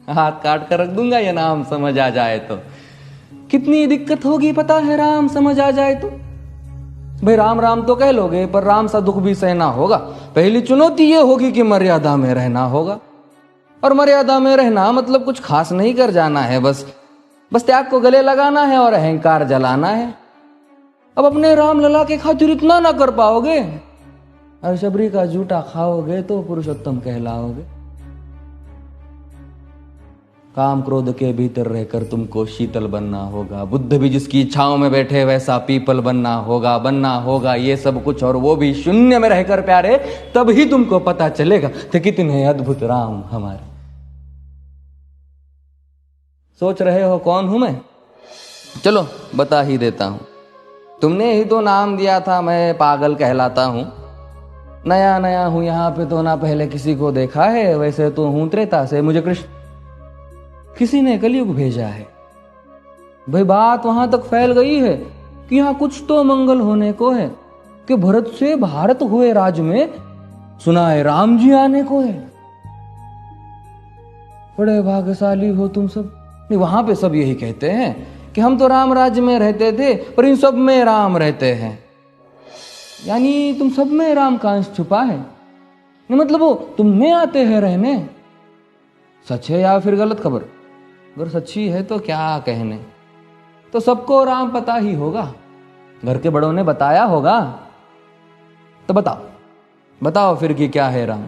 हाथ काट कर रख दूंगा ये नाम समझ आ जाए तो। कितनी दिक्कत होगी पता है राम समझ आ जाए तो। भाई राम राम तो कह लोगे पर राम सा दुख भी सहना होगा। पहली चुनौती ये होगी कि मर्यादा में रहना होगा। और मर्यादा में रहना मतलब कुछ खास नहीं कर जाना है, बस त्याग को गले लगाना है और अहंकार जलाना है। अब अपने राम लला के खातिर इतना ना कर पाओगे और शबरी का जूठा खाओगे तो पुरुषोत्तम कहलाओगे। काम क्रोध के भीतर रहकर तुमको शीतल बनना होगा। बुद्ध भी जिसकी इच्छाओं में बैठे वैसा पीपल बनना होगा ये सब कुछ, और वो भी शून्य में रहकर प्यारे। तभी तुमको पता चलेगा कि कितने अद्भुत राम हमारे। सोच रहे हो कौन हूं मैं? चलो बता ही देता हूं। तुमने ही तो नाम दिया था मैं पागल कहलाता हूं। नया नया हूं यहाँ पे तो ना पहले किसी को देखा है। वैसे तो हूं त्रेता से, मुझे कृष्ण किसी ने कलयुग भेजा है। भाई बात वहां तक फैल गई है कि यहाँ कुछ तो मंगल होने को है कि भरत से भारत हुए राज में सुना है राम जी आने को है। बड़े भाग्यशाली हो तुम सब। नहीं, वहां पे सब यही कहते हैं कि हम तो राम राज्य में रहते थे पर इन सब में राम रहते हैं। यानी तुम सब में राम का अंश छुपा है। मतलब वो तुम में आते हैं रहने। सच है या फिर गलत खबर? अगर सच्ची है तो क्या कहने। तो सबको राम पता ही होगा, घर के बड़ों ने बताया होगा। तो बताओ फिर कि क्या है राम।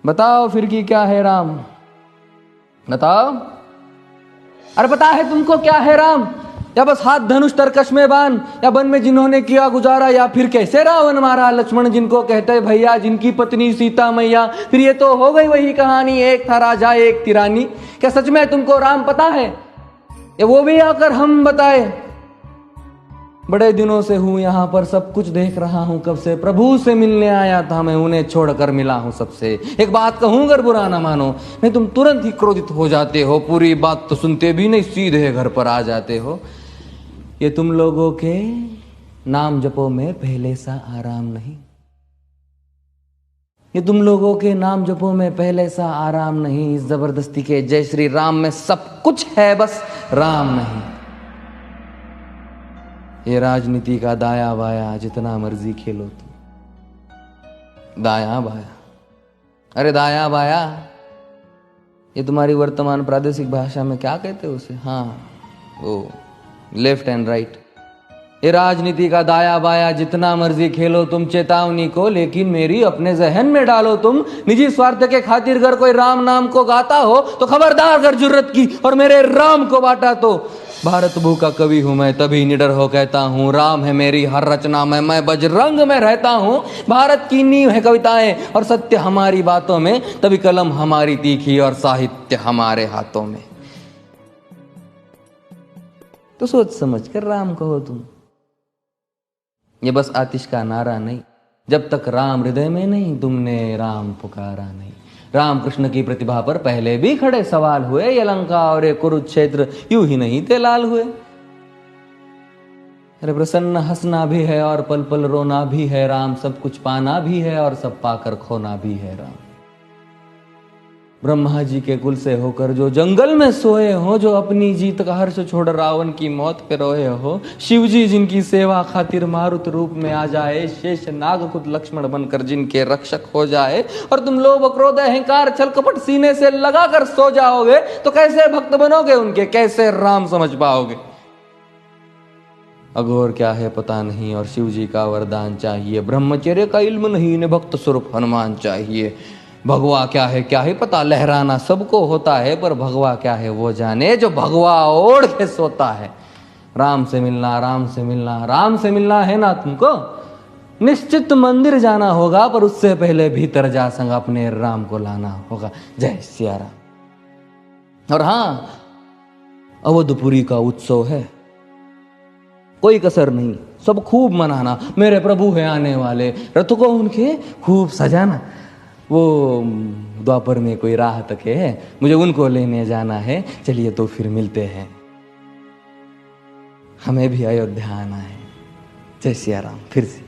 बताओ फिर कि क्या है राम। बताओ। अरे पता है तुमको क्या है राम? या बस हाथ धनुष तरकश में बान, या वन में जिन्होंने किया गुजारा, या फिर कैसे रावण मारा लक्ष्मण जिनको कहते भैया, जिनकी पत्नी सीता मैया। फिर ये तो हो गई वही कहानी, एक था राजा एक थी रानी। क्या सच में तुमको राम पता है? या वो भी आकर हम बताए? बड़े दिनों से हूं यहां पर, सब कुछ देख रहा हूं कब से। प्रभु से मिलने आया था मैं, उन्हें छोड़कर मिला हूं सबसे। एक बात कहूं अगर बुरा ना मानो, नहीं तुम तुरंत ही क्रोधित हो जाते हो। पूरी बात तो सुनते भी नहीं, सीधे घर पर आ जाते हो। ये तुम लोगों के नाम जपो में पहले सा आराम नहीं। ये तुम लोगों के नाम जपो में पहले सा आराम नहीं। इस जबरदस्ती के जय श्री राम में सब कुछ है, बस राम नहीं। ये राजनीति का दाया बाया जितना मर्जी खेलो तुम। दाया बाया, अरे दाया बाया ये तुम्हारी वर्तमान प्रादेशिक भाषा में क्या कहते हो उसे? हाँ वो लेफ्ट एंड राइट। ये राजनीति का दाया बाया जितना मर्जी खेलो तुम चेतावनी को, लेकिन मेरी अपने जहन में डालो तुम। निजी स्वार्थ के खातिर अगर कोई राम नाम को गाता हो तो खबरदार अगर जुर्रत की और मेरे राम को बांटा तो। भारत भू का कवि हूं मैं, तभी निडर हो कहता हूं राम है मेरी हर रचना में। मैं बजरंग में रहता हूं। भारत की नींव है कविताएं और सत्य हमारी बातों में, तभी कलम हमारी तीखी और साहित्य हमारे हाथों में। तो सोच समझ कर राम कहो तुम। ये बस आतिश का नारा नहीं, जब तक राम हृदय में नहीं तुमने राम पुकारा नहीं। राम कृष्ण की प्रतिभा पर पहले भी खड़े सवाल हुए। ये लंका और ये कुरुक्षेत्र यूं ही नहीं थे लाल हुए। अरे प्रसन्न हंसना भी है और पल पल रोना भी है राम। सब कुछ पाना भी है और सब पाकर खोना भी है राम। ब्रह्मा जी के कुल से होकर जो जंगल में सोए हो, जो अपनी जीत का हर्ष छोड़ रावण की मौत पे रोए हो। शिव जी जिनकी सेवा खातिर मारुत रूप में आ जाए। शेष नाग खुद लक्ष्मण बनकर जिनके रक्षक हो जाए। और तुम लोभ क्रोध अहंकार छल कपट सीने से लगाकर सो जाओगे तो कैसे भक्त बनोगे उनके, कैसे राम समझ पाओगे? अघोर क्या है पता नहीं और शिव जी का वरदान चाहिए। ब्रह्मचर्य का इल्म नहीं, इन्हें भक्त स्वरूप हनुमान चाहिए। भगवा क्या है पता, लहराना सबको होता है पर भगवा क्या है वो जाने जो भगवा ओढ़ के सोता है। राम से मिलना, राम से मिलना, राम से मिलना है ना तुमको? निश्चित मंदिर जाना होगा पर उससे पहले भीतर जा संग अपने राम को लाना होगा। जय सिया राम। और हाँ, अवधपुरी का उत्सव है, कोई कसर नहीं, सब खूब मनाना। मेरे प्रभु है आने वाले, रथ को उनके खूब सजाना। वो द्वापर में कोई राह तके है, मुझे उनको लेने जाना है। चलिए तो फिर मिलते हैं, हमें भी अयोध्या आना है। जय सिया राम। फिर से